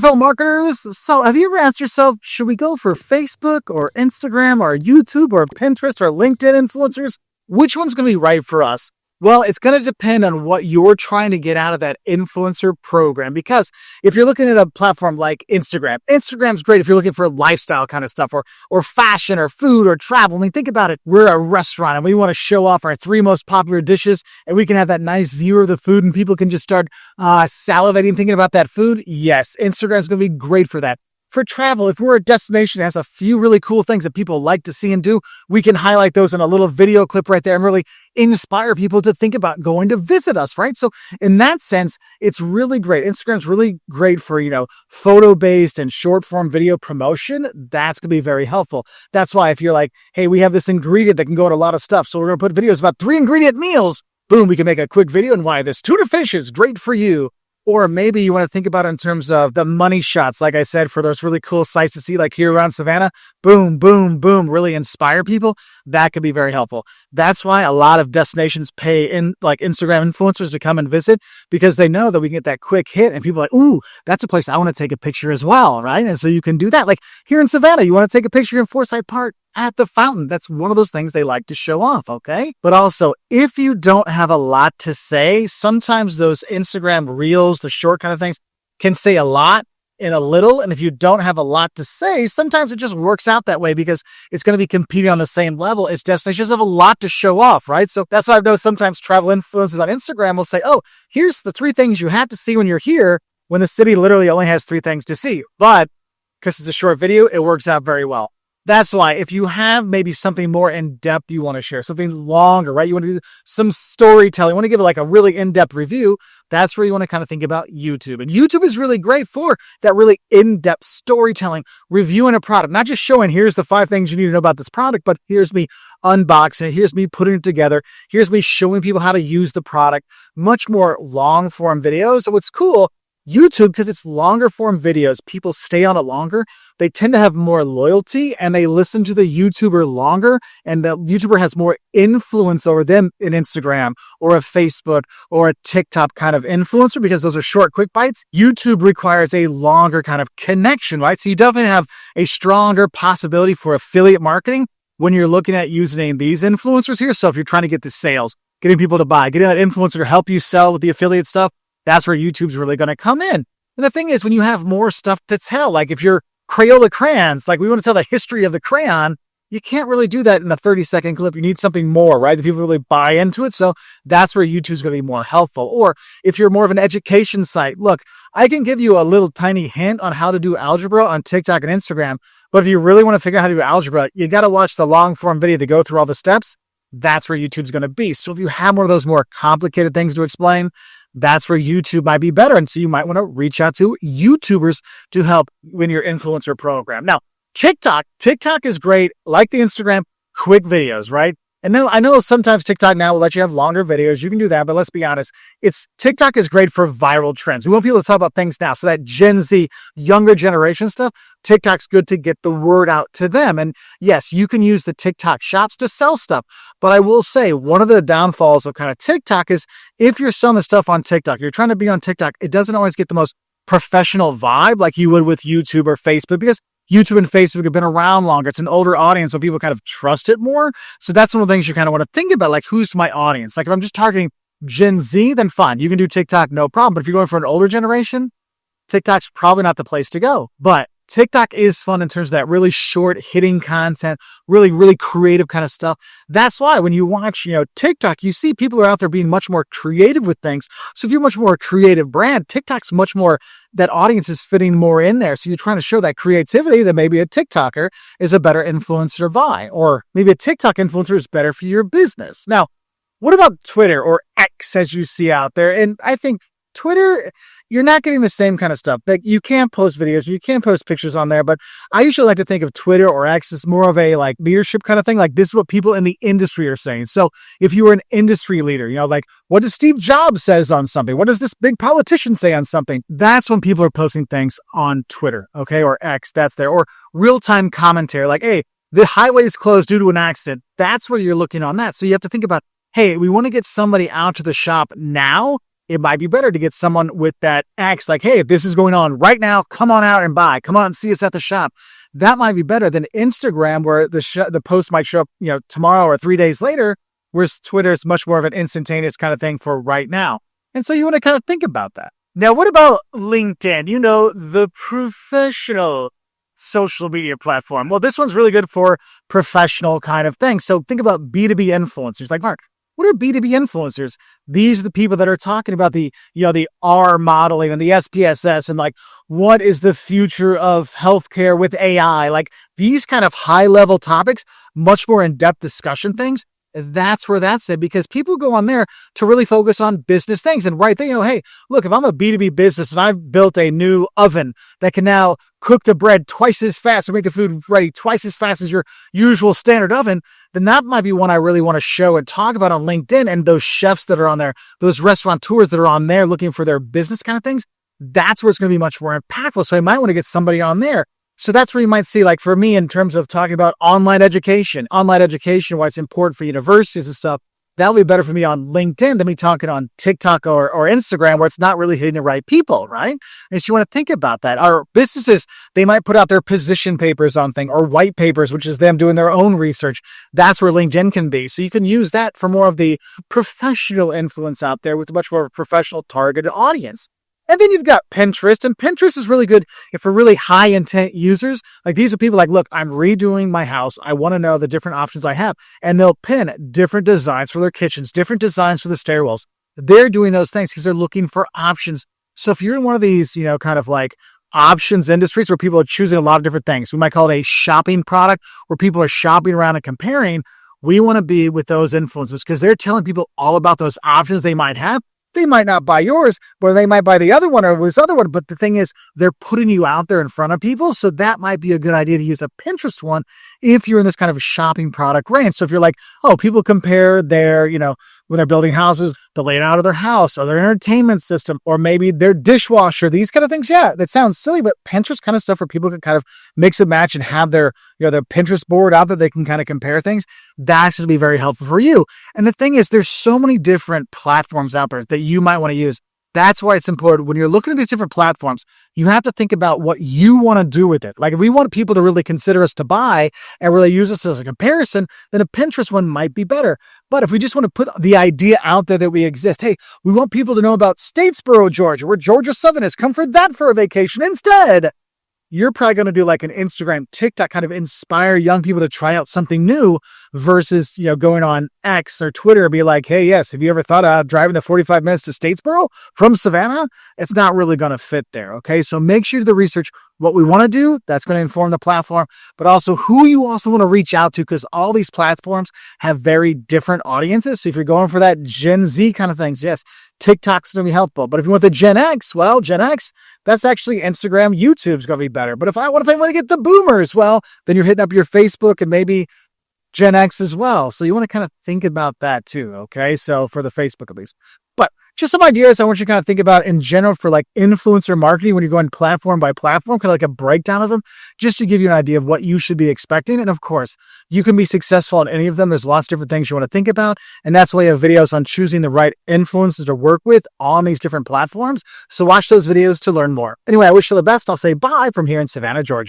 fellow marketers. So have you ever asked yourself, should we go for Facebook or Instagram or YouTube or Pinterest or LinkedIn influencers? Which one's going to be right for us? Well, it's going to depend on what you're trying to get out of that influencer program. Because if you're looking at a platform like Instagram, Instagram's great if you're looking for lifestyle kind of stuff or fashion or food or travel. I mean, think about it. We're a restaurant and we want to show off our 3 most popular dishes and we can have that nice view of the food and people can just start salivating thinking about that food. Yes, Instagram's going to be great for that. For travel, if we're a destination that has a few really cool things that people like to see and do, we can highlight those in a little video clip right there and really inspire people to think about going to visit us, right? So in that sense, it's really great. Instagram's really great for, photo-based and short-form video promotion. That's going to be very helpful. That's why if you're like, hey, we have this ingredient that can go in a lot of stuff, so we're going to put videos about 3 ingredient meals. Boom, we can make a quick video on why this tuna fish is great for you. Or maybe you want to think about it in terms of the money shots, like I said, for those really cool sites to see, like here around Savannah. Boom, boom, boom, really inspire people. That could be very helpful. That's why a lot of destinations pay in like Instagram influencers to come and visit, because they know that we can get that quick hit and people are like, ooh, that's a place I want to take a picture as well, right? And so you can do that. Like here in Savannah, you want to take a picture in Forsyth Park at the fountain. That's one of those things they like to show off, okay? But also, if you don't have a lot to say, sometimes those Instagram reels, the short kind of things, can say a lot in a little. And if you don't have a lot to say, sometimes it just works out that way because it's going to be competing on the same level as destinations have a lot to show off, right? So that's why I've noticed sometimes travel influencers on Instagram will say, oh, here's the 3 things you have to see when you're here, when the city literally only has 3 things to see. But because it's a short video, it works out very well. That's why if you have maybe something more in-depth you want to share, something longer, right? You want to do some storytelling, you want to give it like a really in-depth review, that's where you want to kind of think about YouTube. And YouTube is really great for that really in-depth storytelling, reviewing a product, not just showing here's the 5 things you need to know about this product, but here's me unboxing it, here's me putting it together, here's me showing people how to use the product, much more long-form videos. So what's cool, YouTube, because it's longer form videos, people stay on it longer. They tend to have more loyalty and they listen to the YouTuber longer, and the YouTuber has more influence over them in Instagram or a Facebook or a TikTok kind of influencer, because those are short, quick bites. YouTube requires a longer kind of connection, right? So you definitely have a stronger possibility for affiliate marketing when you're looking at using these influencers here. So if you're trying to get the sales, getting people to buy, getting that influencer to help you sell with the affiliate stuff, that's where YouTube's really going to come in. And the thing is, when you have more stuff to tell, like if you're Crayola crayons, like we want to tell the history of the crayon, you can't really do that in a 30-second clip. You need something more, right? That people really buy into it. So that's where YouTube's going to be more helpful. Or if you're more of an education site, look, I can give you a little tiny hint on how to do algebra on TikTok and Instagram. But if you really want to figure out how to do algebra, you got to watch the long form video to go through all the steps. That's where YouTube's going to be. So if you have one of those more complicated things to explain, that's where YouTube might be better. And so you might want to reach out to YouTubers to help in your influencer program. Now, TikTok is great, like the Instagram, quick videos, right? And then I know sometimes TikTok now will let you have longer videos. You can do that, but let's be honest. TikTok is great for viral trends. We want people to talk about things now. So that Gen Z, younger generation stuff, TikTok's good to get the word out to them. And yes, you can use the TikTok shops to sell stuff. But I will say one of the downfalls of kind of TikTok is if you're selling the stuff on TikTok, you're trying to be on TikTok, it doesn't always get the most professional vibe like you would with YouTube or Facebook, because YouTube and Facebook have been around longer. It's an older audience, so people kind of trust it more. So that's one of the things you kind of want to think about, like who's my audience? Like if I'm just targeting Gen Z, then fine. You can do TikTok, no problem. But if you're going for an older generation, TikTok's probably not the place to go. But TikTok is fun in terms of that really short hitting content, really, really creative kind of stuff. That's why when you watch, TikTok, you see people are out there being much more creative with things. So if you're much more creative brand, TikTok's much more, that audience is fitting more in there. So you're trying to show that creativity that maybe a TikToker is a better influencer to buy, or maybe a TikTok influencer is better for your business. Now, what about Twitter or X as you see out there? And I think Twitter, you're not getting the same kind of stuff. Like you can't post videos, you can't post pictures on there, but I usually like to think of Twitter or X as more of a like leadership kind of thing. Like this is what people in the industry are saying. So if you were an industry leader, like what does Steve Jobs says on something? What does this big politician say on something? That's when people are posting things on Twitter, okay, or X, that's there. Or real-time commentary, like, hey, the highway is closed due to an accident. That's where you're looking on that. So you have to think about, hey, we want to get somebody out to the shop now. it might be better to get someone with that X, like, hey, if this is going on right now, come on out and buy. Come on and see us at the shop. That might be better than Instagram, where the post might show up, tomorrow or 3 days later, whereas Twitter is much more of an instantaneous kind of thing for right now. And so you want to kind of think about that. Now, what about LinkedIn? The professional social media platform. Well, this one's really good for professional kind of things. So think about B2B influencers. Like, Mark, what are B2B influencers? These are the people that are talking about the R modeling and the SPSS and like, what is the future of healthcare with AI? Like these kind of high level topics, much more in-depth discussion things. That's where that's it, because people go on there to really focus on business things. And right there, hey, look, if I'm a B2B business and I've built a new oven that can now cook the bread twice as fast or make the food ready twice as fast as your usual standard oven, then that might be one I really want to show and talk about on LinkedIn. And those chefs that are on there, those restaurateurs that are on there looking for their business kind of things, that's where it's going to be much more impactful. So I might want to get somebody on there. So that's where you might see, like for me, in terms of talking about online education, why it's important for universities and stuff, that'll be better for me on LinkedIn than me talking on TikTok or Instagram, where it's not really hitting the right people, right? And so you want to think about that. Our businesses, they might put out their position papers on thing or white papers, which is them doing their own research. That's where LinkedIn can be. So you can use that for more of the professional influence out there with a much more of a professional targeted audience. And then you've got Pinterest, and Pinterest is really good if for really high intent users. Like these are people like, look, I'm redoing my house. I want to know the different options I have. And they'll pin different designs for their kitchens, different designs for the stairwells. They're doing those things because they're looking for options. So if you're in one of these, kind of like options industries where people are choosing a lot of different things, we might call it a shopping product where people are shopping around and comparing. We want to be with those influencers because they're telling people all about those options they might have. They might not buy yours, but they might buy the other one or this other one. But the thing is, they're putting you out there in front of people. So that might be a good idea to use a Pinterest one if you're in this kind of a shopping product range. So if you're like, oh, people compare their, when they're building houses, the layout of their house or their entertainment system, or maybe their dishwasher, these kind of things. Yeah, that sounds silly, but Pinterest kind of stuff where people can kind of mix and match and have their, their Pinterest board out that they can kind of compare things. That's going to be very helpful for you. And the thing is, there's so many different platforms out there that you might want to use. That's why it's important when you're looking at these different platforms, you have to think about what you want to do with it. Like if we want people to really consider us to buy and really use us as a comparison, then a Pinterest one might be better. But if we just want to put the idea out there that we exist, hey, we want people to know about Statesboro, Georgia, where Georgia Southern has come for that for a vacation instead. You're probably going to do like an Instagram, TikTok, kind of inspire young people to try out something new versus, going on X or Twitter and be like, hey, yes, have you ever thought about driving the 45 minutes to Statesboro from Savannah? It's not really going to fit there. Okay. So make sure you do the research, what we want to do. That's going to inform the platform, but also who you also want to reach out to, because all these platforms have very different audiences. So if you're going for that Gen Z kind of things, yes, TikTok's going to be helpful. But if you want the Gen X, well, Gen X, that's actually Instagram, YouTube's going to be better. But if I want to get the boomers, well, then you're hitting up your Facebook and maybe Gen X as well. So you want to kind of think about that too. Okay. So for the Facebook at least. But just some ideas I want you to kind of think about in general for like influencer marketing when you're going platform by platform, kind of like a breakdown of them, just to give you an idea of what you should be expecting. And of course, you can be successful in any of them. There's lots of different things you want to think about. And that's why you have videos on choosing the right influencers to work with on these different platforms. So watch those videos to learn more. Anyway, I wish you the best. I'll say bye from here in Savannah, Georgia.